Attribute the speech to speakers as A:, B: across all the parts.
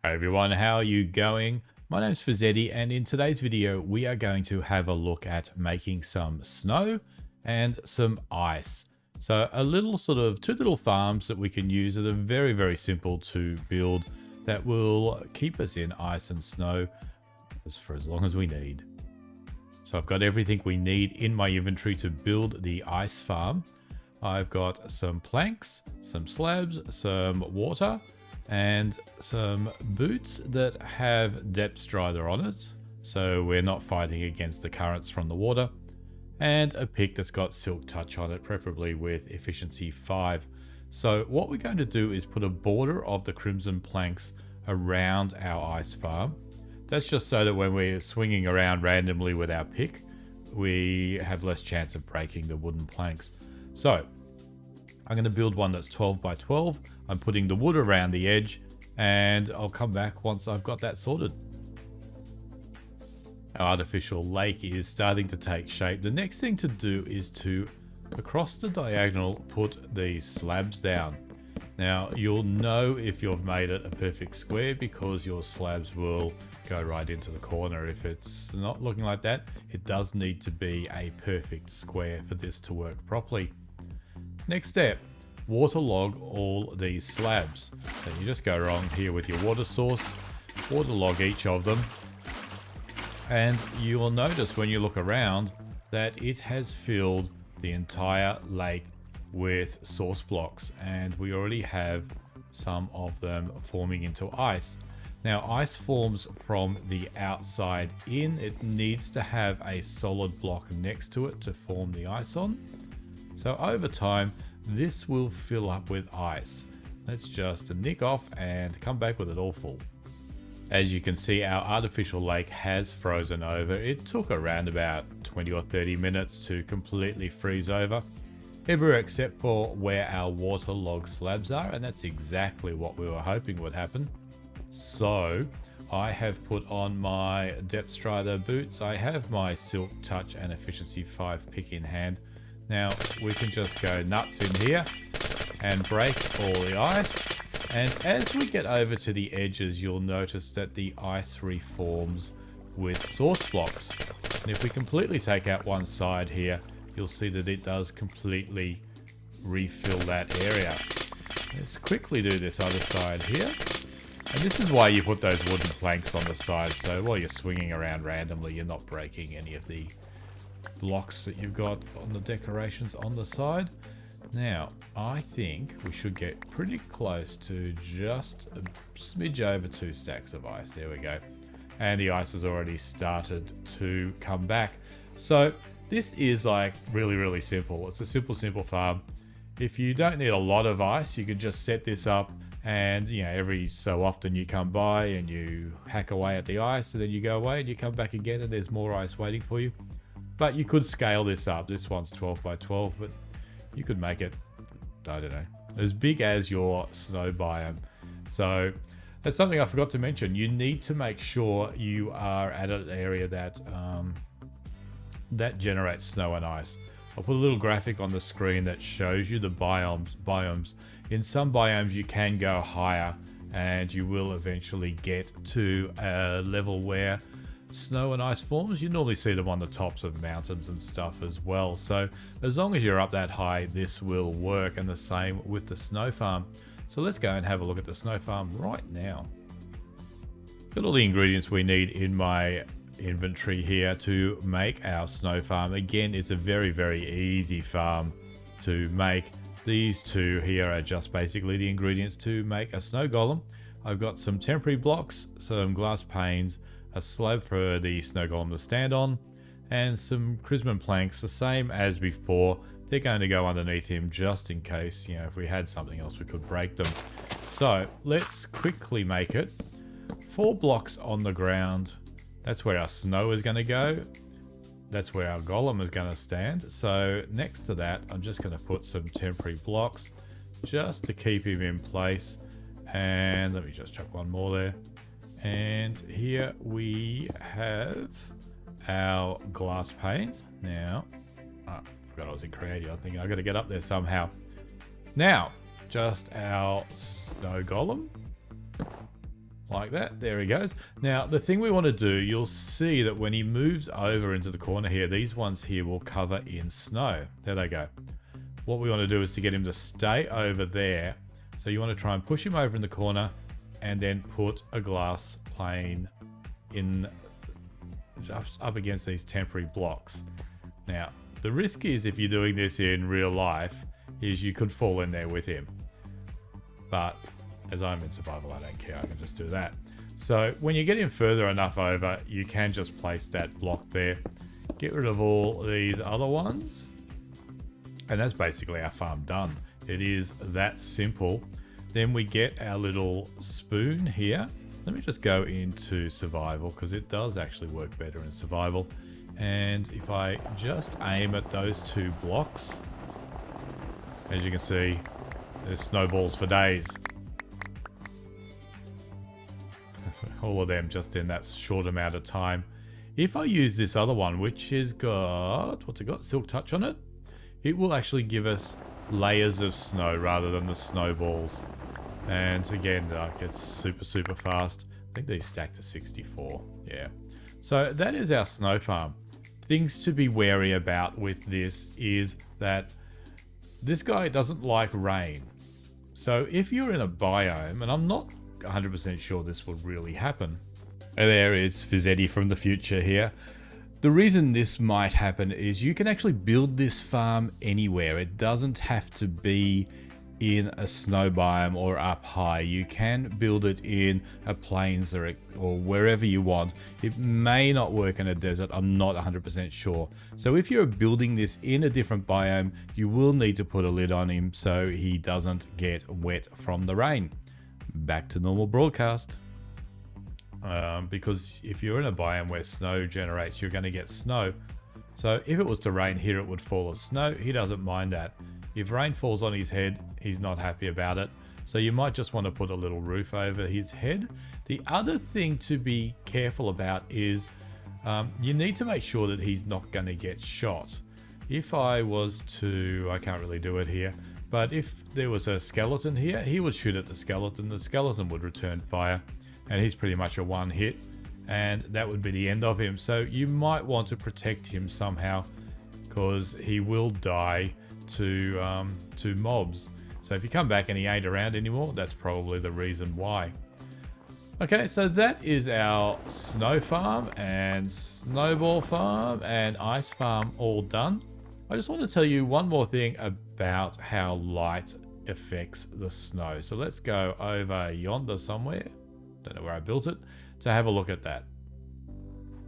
A: Hi everyone, how are you going? My name's Fizedi, and in today's video we are going to have a look at making some snow and some ice. So a little two little farms that we can use that are very simple to build that will keep us in ice and snow for as long as we need. So I've got everything we need in my inventory to build the ice farm. I've got some planks, some slabs, some water, and some boots that have depth strider on it, so we're not fighting against the currents from the water, and a pick that's got silk touch on it, preferably with efficiency 5. So what we're going to do is put a border of the crimson planks around our ice farm. That's just so that when we're swinging around randomly with our pick, we have less chance of breaking the wooden planks. So I'm going to build one that's 12 by 12. I'm putting the wood around the edge, and I'll come back once I've got that sorted. Our artificial lake is starting to take shape. The next thing to do is to, across the diagonal, put these slabs down. Now, you'll know if you've made it a perfect square because your slabs will go right into the corner. If it's not looking like that, it does need to be a perfect square for this to work properly. Next step, waterlog all these slabs. So you just go along here with your water source, waterlog each of them, and you will notice when you look around that it has filled the entire lake with source blocks, and we already have some of them forming into ice. Now, ice forms from the outside in. It needs to have a solid block next to it to form the ice on. So over time, this will fill up with ice. Let's just nick off and come back with it all full. As you can see, our artificial lake has frozen over. It took around about 20 or 30 minutes to completely freeze over, everywhere except for where our waterlogged slabs are, and that's exactly what we were hoping would happen. So I have put on my depth strider boots. I have my silk touch and efficiency 5 pick in hand. Now we can just go nuts in here and break all the ice. And as we get over to the edges, you'll notice that the ice reforms with source blocks. And if we completely take out one side here, you'll see that it does completely refill that area. Let's quickly do this other side here. And this is why you put those wooden planks on the side, so while you're swinging around randomly, you're not breaking any of the blocks that you've got on the decorations on the side. Now, I think we should get pretty close to just a smidge over 2 stacks of ice. There we go. And the ice has already started to come back. So this is like really simple. It's a simple farm. If you don't need a lot of ice, you could just set this up, and every so often you come by and you hack away at the ice, and then you go away and you come back again and there's more ice waiting for you. But you could scale this up. This one's 12 by 12, but you could make it, I don't know, as big as your snow biome. So that's something I forgot to mention. You need to make sure you are at an area that that generates snow and ice. I'll put a little graphic on the screen that shows you the biomes. In some biomes you can go higher, and you will eventually get to a level where snow and ice forms. You normally see them on the tops of mountains and stuff as well. So as long as you're up that high, this will work, and the same with the snow farm. So let's go and have a look at the snow farm right now. Got all the ingredients we need in my inventory here to make our snow farm. Again, it's a very easy farm to make. These two here are just basically the ingredients to make a snow golem. I've got some temporary blocks, some glass panes, a slab for the snow golem to stand on, and some crimson planks, the same as before. They're going to go underneath him just in case, if we had something else we could break them. So let's quickly make it. 4 blocks on the ground. That's where our snow is going to go. That's where our golem is going to stand. So next to that, I'm just going to put some temporary blocks just to keep him in place. And let me just chuck one more there. And here we have our glass panes. Now, I forgot I was in creative. I think I've got to get up there somehow. Now, just our snow golem. like that. There he goes. Now, the thing we want to do, you'll see that when he moves over into the corner here, these ones here will cover in snow. There they go. What we want to do is to get him to stay over there. So you want to try and push him over in the corner and then put a glass plane in up against these temporary blocks. Now, the risk is, if you're doing this in real life, is you could fall in there with him. But as I'm in survival, I don't care. I can just do that. So when you get him further enough over, you can just place that block there. Get rid of all these other ones. And that's basically our farm done. It is that simple. Then we get our little spoon here. Let me just go into survival, because it does actually work better in survival. And if I just aim at those two blocks, as you can see, there's snowballs for days. All of them just in that short amount of time. If I use this other one, which has got, what's it got? Silk touch on it. It will actually give us layers of snow rather than the snowballs. And again, like, it's super fast. I think these stack to 64. Yeah. So that is our snow farm. Things to be wary about with this is that this guy doesn't like rain. So if you're in a biome, and I'm not 100% sure this will really happen. There is Fizedi from the future here. The reason this might happen is you can actually build this farm anywhere. It doesn't have to be in a snow biome or up high. You can build it in a plains or wherever you want. It may not work in a desert. I'm not 100% sure. So if you're building this in a different biome, you will need to put a lid on him so he doesn't get wet from the rain. Back to normal broadcast. Because if you're in a biome where snow generates, you're going to get snow. So if it was to rain here, it would fall as snow. He doesn't mind that. If rain falls on his head, he's not happy about it. So you might just want to put a little roof over his head. The other thing to be careful about is you need to make sure that he's not going to get shot. If I was to, I can't really do it here, but if there was a skeleton here, he would shoot at the skeleton would return fire, and he's pretty much a one hit, and that would be the end of him. So you might want to protect him somehow, because he will die to mobs. So if you come back and he ain't around anymore, that's probably the reason why. Okay, so that is our snow farm and snowball farm and ice farm all done. I just want to tell you one more thing about how light affects the snow. So let's go over yonder somewhere, don't know where I built it, to have a look at that.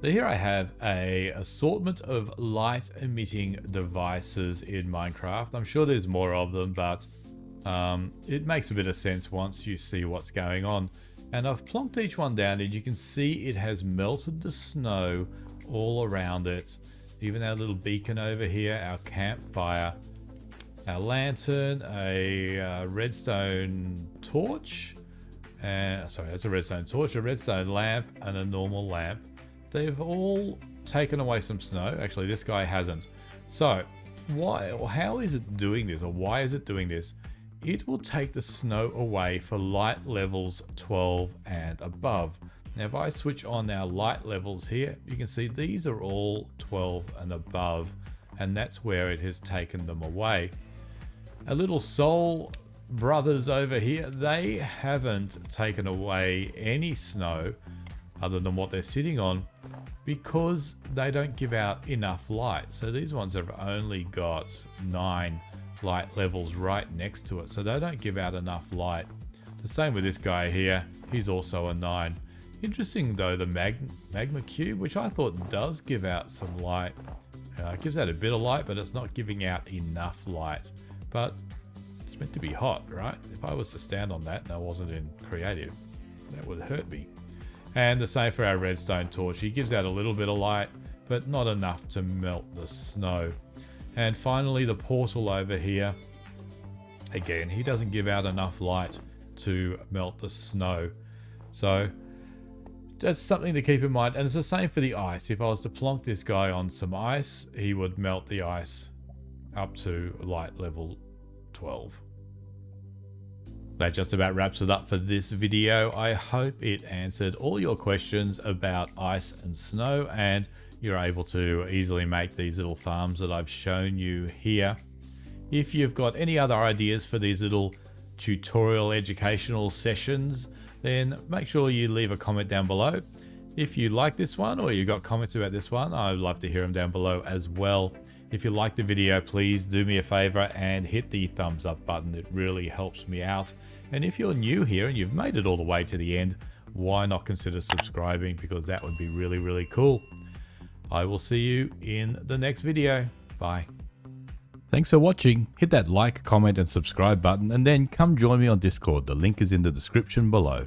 A: So here I have a assortment of light emitting devices in Minecraft. I'm sure there's more of them, but it makes a bit of sense once you see what's going on. And I've plonked each one down, and you can see it has melted the snow all around it. Even our little beacon over here, our campfire, our lantern, a redstone torch, sorry, that's a redstone torch, a redstone lamp, and a normal lamp. They've all taken away some snow. Actually, this guy hasn't. So how is it doing this, or why is it doing this? It will take the snow away for light levels 12 and above. Now, if I switch on our light levels here, you can see these are all 12 and above, and that's where it has taken them away. Our little soul brothers over here, they haven't taken away any snow other than what they're sitting on, because they don't give out enough light. So these ones have only got 9 light levels right next to it, so they don't give out enough light. The same with this guy here, he's also a 9. Interesting though, the magma cube, which I thought does give out some light, it gives out a bit of light, but it's not giving out enough light. But it's meant to be hot, right? If I was to stand on that and I wasn't in creative, that would hurt me. And the same for our redstone torch. He gives out a little bit of light, but not enough to melt the snow. And finally, the portal over here. Again, he doesn't give out enough light to melt the snow. So that's something to keep in mind. And it's the same for the ice. If I was to plonk this guy on some ice, he would melt the ice up to light level 12. That just about wraps it up for this video. I hope it answered all your questions about ice and snow, and you're able to easily make these little farms that I've shown you here. If you've got any other ideas for these little tutorial educational sessions, then make sure you leave a comment down below. If you like this one or you got comments about this one, I'd love to hear them down below as well. If you like the video, please do me a favor and hit the thumbs up button. It really helps me out. And if you're new here and you've made it all the way to the end, why not consider subscribing, because that would be really, really cool. I will see you in the next video. Bye. Thanks for watching. Hit that like, comment and subscribe button, and then come join me on Discord. The link is in the description below.